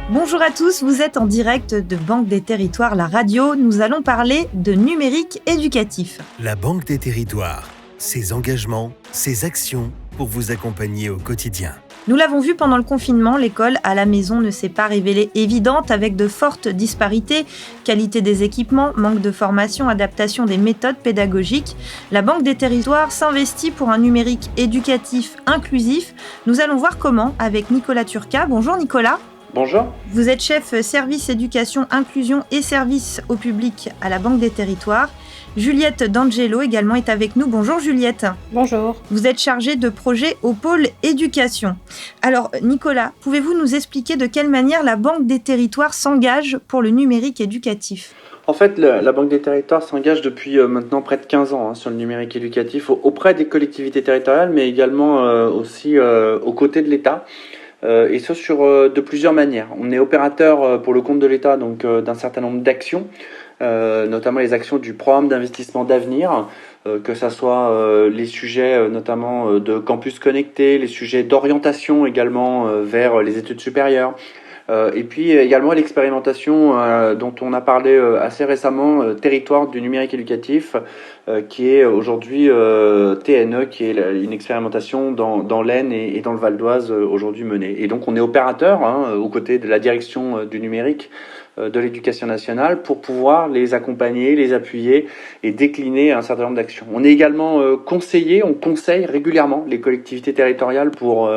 Bonjour à tous, vous êtes en direct de Banque des Territoires, la radio. Nous allons parler de numérique éducatif. La Banque des Territoires, ses engagements, ses actions pour vous accompagner au quotidien. Nous l'avons vu pendant le confinement, l'école à la maison ne s'est pas révélée évidente avec de fortes disparités, qualité des équipements, manque de formation, adaptation des méthodes pédagogiques. La Banque des Territoires s'investit pour un numérique éducatif inclusif. Nous allons voir comment avec Nicolas Turca. Bonjour Nicolas. Bonjour. Vous êtes chef service éducation, inclusion et service au public à la Banque des Territoires. Juliette D'Angelo également est avec nous. Bonjour Juliette. Bonjour. Vous êtes chargée de projet au pôle éducation. Alors Nicolas, pouvez-vous nous expliquer de quelle manière la Banque des Territoires s'engage pour le numérique éducatif ? En fait, la Banque des Territoires s'engage depuis maintenant près de 15 ans sur le numérique éducatif auprès des collectivités territoriales, mais également aussi aux côtés de l'État. Et ce sur de plusieurs manières. On est opérateur pour le compte de l'État donc d'un certain nombre d'actions, notamment les actions du programme d'investissement d'avenir, que ça soit les sujets notamment de campus connectés, les sujets d'orientation également vers les études supérieures. Et puis également l'expérimentation dont on a parlé assez récemment, territoire du numérique éducatif, qui est aujourd'hui TNE, qui est une expérimentation dans l'Aisne et dans le Val d'Oise aujourd'hui menée. Et donc on est opérateur aux côtés de la direction du numérique de l'éducation nationale pour pouvoir les accompagner, les appuyer et décliner un certain nombre d'actions. On est également conseiller, on conseille régulièrement les collectivités territoriales pour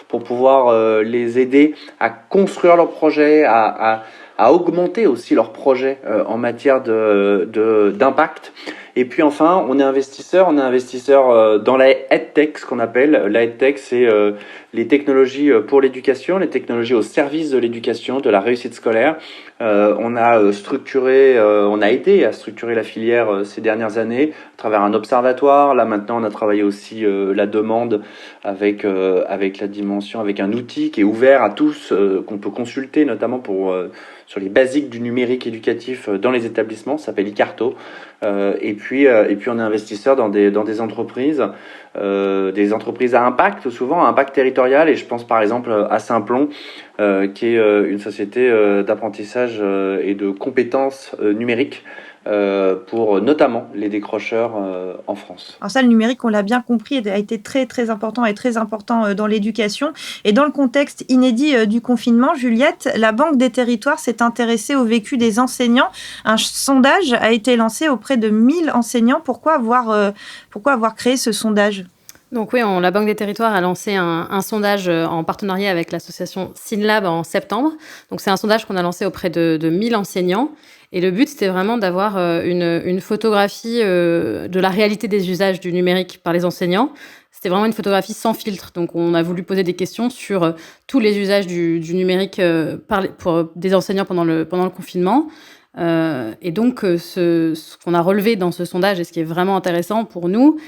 pouvoir les aider à construire leurs projets, à augmenter aussi leurs projets en matière d'impact. Et puis enfin, on est investisseur dans la EdTech, ce qu'on appelle. La EdTech, c'est les technologies pour l'éducation, les technologies au service de l'éducation, de la réussite scolaire. On a aidé à structurer la filière ces dernières années à travers un observatoire. Là maintenant, on a travaillé aussi la demande avec la dimension, avec un outil qui est ouvert à tous, qu'on peut consulter notamment sur les basiques du numérique éducatif dans les établissements. Ça s'appelle Icarto. Et puis on est investisseur dans des entreprises à impact, souvent à impact territorial, et je pense par exemple à Simplon, qui est une société d'apprentissage et de compétences numériques pour notamment les décrocheurs en France. Alors ça, le numérique, on l'a bien compris, a été très très important et très important dans l'éducation. Et dans le contexte inédit du confinement, Juliette, la Banque des Territoires s'est intéressée au vécu des enseignants. Un sondage a été lancé auprès de 1000 enseignants. Pourquoi avoir créé ce sondage ? Donc oui, la Banque des Territoires a lancé un sondage en partenariat avec l'association SynLab en septembre. Donc c'est un sondage qu'on a lancé auprès de 1000 enseignants. Et le but, c'était vraiment d'avoir une photographie de la réalité des usages du numérique par les enseignants. C'était vraiment une photographie sans filtre. Donc on a voulu poser des questions sur tous les usages du numérique pour des enseignants pendant le confinement. Et donc, ce qu'on a relevé dans ce sondage, et ce qui est vraiment intéressant pour nous,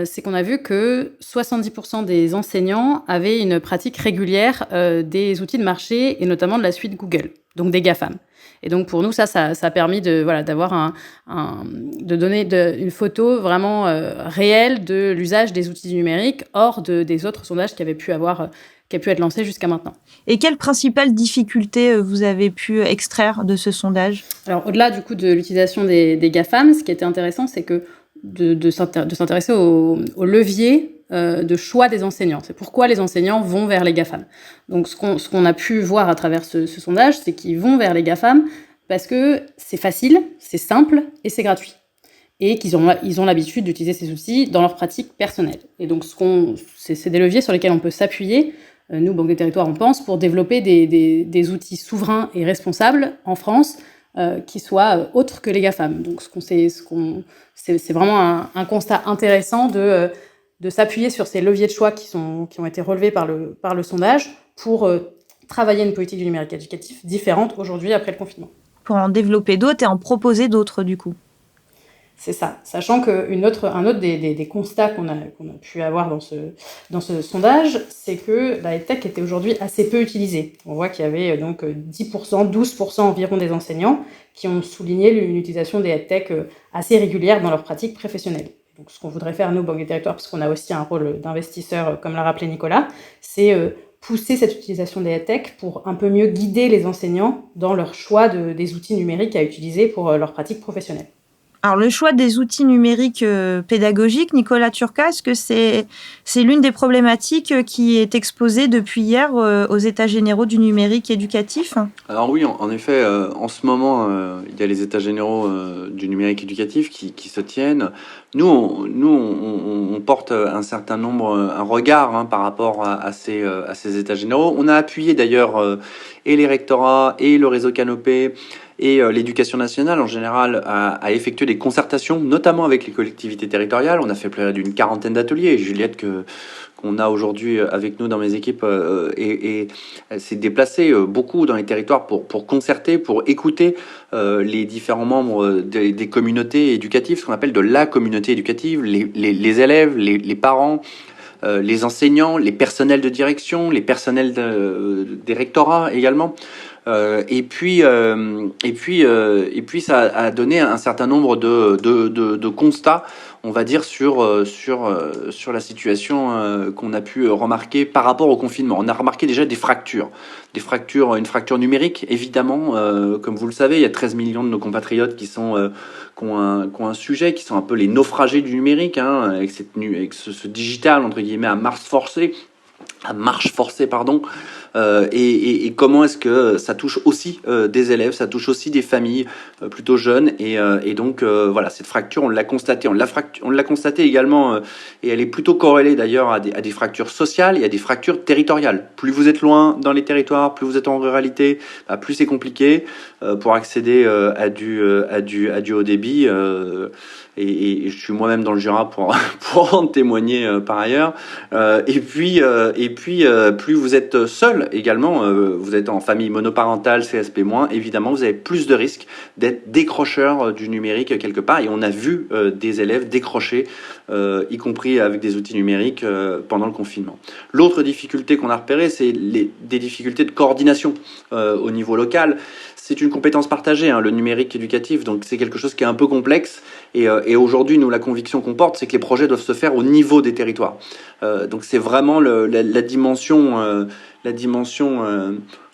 c'est qu'on a vu que 70% des enseignants avaient une pratique régulière des outils de marché, et notamment de la suite Google, donc des GAFAM. Et donc, pour nous, ça a permis d'avoir de donner une photo vraiment réelle de l'usage des outils numériques, hors des autres sondages qui a pu être lancé jusqu'à maintenant. Et quelles principales difficultés vous avez pu extraire de ce sondage ? Alors, au-delà du coup de l'utilisation des GAFAM, ce qui était intéressant, c'est que de s'intéresser au levier de choix des enseignants. C'est pourquoi les enseignants vont vers les GAFAM. Donc, ce qu'on a pu voir à travers ce sondage, c'est qu'ils vont vers les GAFAM parce que c'est facile, c'est simple et c'est gratuit. Et qu'ils ont l'habitude d'utiliser ces outils dans leur pratique personnelle. Et donc, c'est des leviers sur lesquels on peut s'appuyer. Nous, Banque des Territoires, on pense, pour développer des outils souverains et responsables en France qui soient autres que les GAFAM. Donc, c'est vraiment un constat intéressant de s'appuyer sur ces leviers de choix qui ont été relevés par le sondage pour travailler une politique du numérique éducatif différente aujourd'hui après le confinement. Pour en développer d'autres et en proposer d'autres, du coup. C'est ça, sachant qu'un autre des constats qu'on a pu avoir dans ce sondage, c'est que la EdTech était aujourd'hui assez peu utilisée. On voit qu'il y avait donc 10%, 12% environ des enseignants qui ont souligné l'utilisation des EdTech assez régulière dans leur pratique professionnelle. Donc ce qu'on voudrait faire, nous, Banque des Territoires, parce qu'on a aussi un rôle d'investisseur, comme l'a rappelé Nicolas, c'est pousser cette utilisation des EdTech pour un peu mieux guider les enseignants dans leur choix des outils numériques à utiliser pour leur pratique professionnelle. Alors, le choix des outils numériques pédagogiques, Nicolas Turca, est-ce que c'est l'une des problématiques qui est exposée depuis hier aux États généraux du numérique éducatif ? Alors oui, en effet, en ce moment, il y a les États généraux du numérique éducatif qui se tiennent. Nous, on porte un certain nombre, un regard par rapport à ces États généraux. On a appuyé d'ailleurs et les rectorats et le réseau Canopé et l'éducation nationale en général a effectué des concertations, notamment avec les collectivités territoriales. On a fait près d'une 40aine d'ateliers. Et Juliette, qu'on a aujourd'hui avec nous dans mes équipes, et elle s'est déplacée beaucoup dans les territoires pour concerter, pour écouter les différents membres des communautés éducatives, ce qu'on appelle de la communauté éducative, les élèves, les parents, les enseignants, les personnels de direction, les personnels des rectorats également. Et puis ça a donné un certain nombre de constats, on va dire, sur la situation qu'on a pu remarquer par rapport au confinement. On a remarqué déjà des fractures, une fracture numérique, évidemment. Comme vous le savez, il y a 13 millions de nos compatriotes qui ont un sujet, qui sont un peu les naufragés du numérique, avec ce digital, entre guillemets, à marche forcée, et comment est-ce que ça touche aussi des élèves, ça touche aussi des familles plutôt jeunes, et donc voilà, cette fracture, on l'a constatée également, et elle est plutôt corrélée d'ailleurs à des fractures sociales et à des fractures territoriales. Plus vous êtes loin dans les territoires, plus vous êtes en ruralité, plus c'est compliqué pour accéder à du haut débit. Et je suis moi-même dans le Jura pour en témoigner par ailleurs. Et puis plus vous êtes seul également, vous êtes en famille monoparentale, CSP-, évidemment, vous avez plus de risques d'être décrocheur du numérique quelque part. Et on a vu des élèves décrocher, y compris avec des outils numériques pendant le confinement. L'autre difficulté qu'on a repérée, c'est des difficultés de coordination au niveau local. C'est une compétence partagée, le numérique éducatif, donc c'est quelque chose qui est un peu complexe. Et aujourd'hui, nous, la conviction qu'on porte, c'est que les projets doivent se faire au niveau des territoires. Donc c'est vraiment la dimension,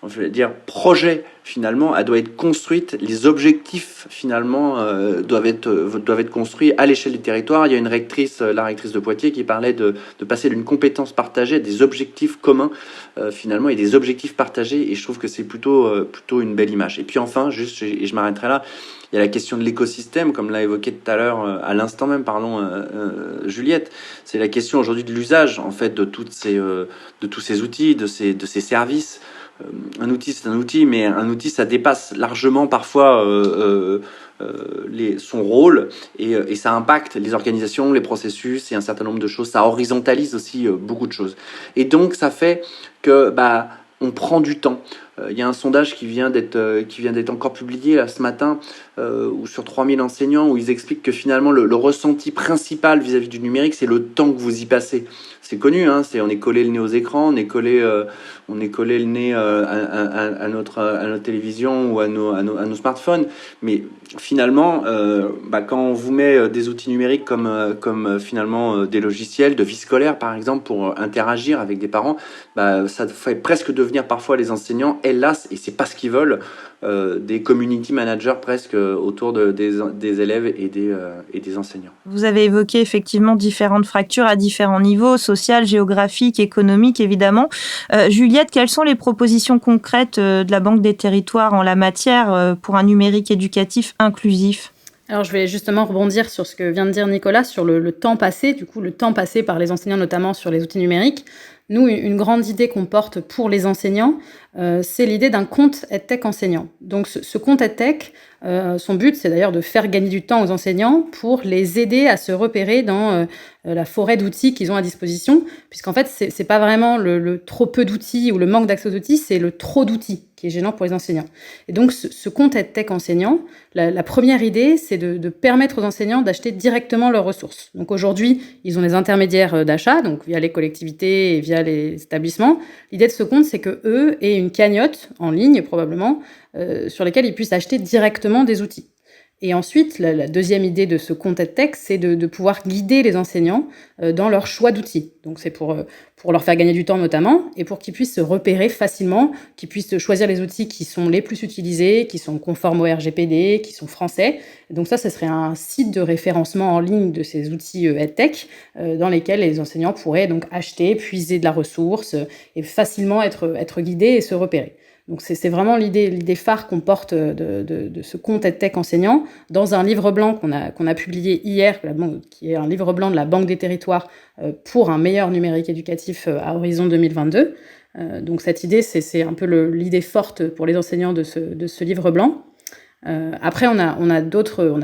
je vais dire, projet, finalement, elle doit être construite. Les objectifs, finalement, doivent être construits à l'échelle du territoire. Il y a la rectrice de Poitiers, qui parlait de passer d'une compétence partagée à des objectifs communs, finalement, et des objectifs partagés. Et je trouve que c'est plutôt une belle image. Et puis enfin, juste, et je m'arrêterai là, il y a la question de l'écosystème, comme l'a évoqué tout à l'heure, à l'instant même, Juliette. C'est la question aujourd'hui de l'usage, en fait, de tous ces outils, de ces services. Un outil, c'est un outil, mais un outil, ça dépasse largement parfois son rôle, et ça impacte les organisations, les processus et un certain nombre de choses. Ça horizontalise aussi beaucoup de choses. Et donc, ça fait que on prend du temps. Il y a un sondage qui vient d'être encore publié là, ce matin, sur 3000 enseignants, où ils expliquent que finalement le ressenti principal vis-à-vis du numérique, c'est le temps que vous y passez. C'est connu, on est collé le nez aux écrans, on est collé le nez à notre télévision ou à nos smartphones. Mais finalement, quand on vous met des outils numériques comme finalement des logiciels de vie scolaire, par exemple, pour interagir avec des parents, ça fait presque devenir parfois les enseignants, hélas, et c'est pas ce qu'ils veulent, des community managers presque autour des élèves et des enseignants. Vous avez évoqué effectivement différentes fractures à différents niveaux, social, géographique, économique, évidemment. Juliette, quelles sont les propositions concrètes de la Banque des Territoires en la matière pour un numérique éducatif inclusif ? Alors, je vais justement rebondir sur ce que vient de dire Nicolas, sur le temps passé, du coup, le temps passé par les enseignants, notamment sur les outils numériques. Nous, une grande idée qu'on porte pour les enseignants, c'est l'idée d'un compte EdTech enseignant. Donc, ce compte EdTech, son but, c'est d'ailleurs de faire gagner du temps aux enseignants pour les aider à se repérer dans la forêt d'outils qu'ils ont à disposition, puisqu'en fait, c'est pas vraiment le trop peu d'outils ou le manque d'accès aux outils, c'est le trop d'outils qui est gênant pour les enseignants. Et donc, ce compte EdTech enseignant, la première idée, c'est de permettre aux enseignants d'acheter directement leurs ressources. Donc aujourd'hui, ils ont des intermédiaires d'achat, donc via les collectivités et via les établissements. L'idée de ce compte, c'est que eux aient une cagnotte en ligne probablement, sur lesquelles ils puissent acheter directement des outils. Et ensuite, la deuxième idée de ce compte EdTech, c'est de pouvoir guider les enseignants dans leur choix d'outils. Donc c'est pour leur faire gagner du temps notamment, et pour qu'ils puissent se repérer facilement, qu'ils puissent choisir les outils qui sont les plus utilisés, qui sont conformes au RGPD, qui sont français. Et donc ça serait un site de référencement en ligne de ces outils EdTech, dans lesquels les enseignants pourraient donc acheter, puiser de la ressource, et facilement être guidés et se repérer. Donc c'est vraiment l'idée phare qu'on porte de ce compte EdTech enseignant dans un livre blanc qu'on a publié hier, qui est un livre blanc de la Banque des Territoires pour un meilleur numérique éducatif à horizon 2022. Donc cette idée, c'est un peu l'idée forte pour les enseignants de ce livre blanc. Après, on a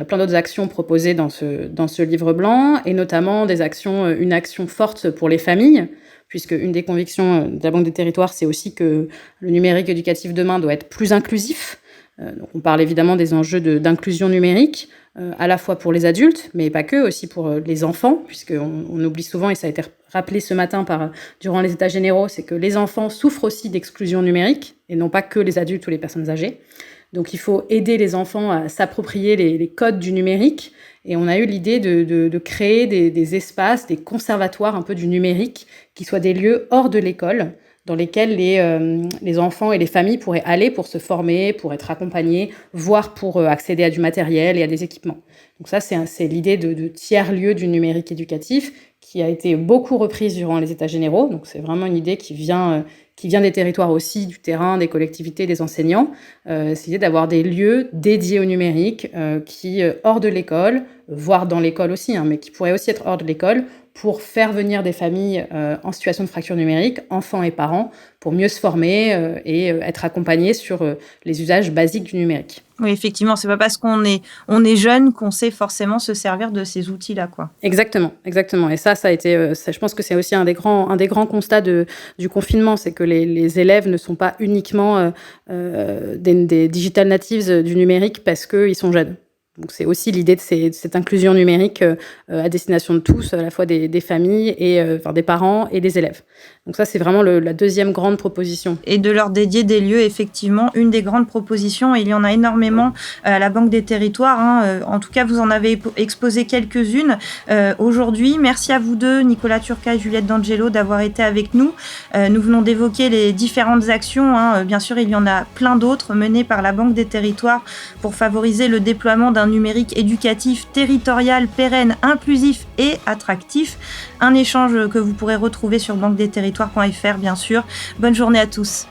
plein d'autres actions proposées dans ce livre blanc, et notamment une action forte pour les familles, puisque une des convictions de la Banque des Territoires, c'est aussi que le numérique éducatif demain doit être plus inclusif. Donc on parle évidemment des enjeux d'inclusion numérique, à la fois pour les adultes, mais pas que, aussi pour les enfants, puisqu'on oublie souvent, et ça a été rappelé ce matin durant les états généraux, c'est que les enfants souffrent aussi d'exclusion numérique, et non pas que les adultes ou les personnes âgées. Donc il faut aider les enfants à s'approprier les codes du numérique. Et on a eu l'idée de créer des espaces, des conservatoires un peu du numérique, qui soient des lieux hors de l'école, dans lesquels les enfants et les familles pourraient aller pour se former, pour être accompagnés, voire pour accéder à du matériel et à des équipements. Donc ça, c'est l'idée de tiers-lieux du numérique éducatif, qui a été beaucoup reprise durant les états généraux. Donc c'est vraiment une idée qui vient des territoires aussi, du terrain, des collectivités, des enseignants. C'est l'idée d'avoir des lieux dédiés au numérique qui, hors de l'école, voire dans l'école aussi, mais qui pourraient aussi être hors de l'école, pour faire venir des familles en situation de fracture numérique, enfants et parents, pour mieux se former et être accompagnés sur les usages basiques du numérique. Oui, effectivement, c'est pas parce qu'on est jeune qu'on sait forcément se servir de ces outils-là, quoi. Exactement. Et ça a été, je pense que c'est aussi un des grands constats du confinement, c'est que les élèves ne sont pas uniquement des digital natives du numérique parce qu'ils sont jeunes. Donc c'est aussi l'idée de cette inclusion numérique à destination de tous, à la fois des familles et des parents et des élèves. Donc ça, c'est vraiment la deuxième grande proposition. Et de leur dédier des lieux, effectivement, une des grandes propositions. Il y en a énormément à la Banque des Territoires. En tout cas, vous en avez exposé quelques-unes aujourd'hui. Merci à vous deux, Nicolas Turca et Juliette D'Angelo, d'avoir été avec nous. Nous venons d'évoquer les différentes actions. Bien sûr, il y en a plein d'autres menées par la Banque des Territoires pour favoriser le déploiement d'un numérique éducatif territorial, pérenne, inclusif et attractif. Un échange que vous pourrez retrouver sur banquedesterritoires.fr, bien sûr. Bonne journée à tous.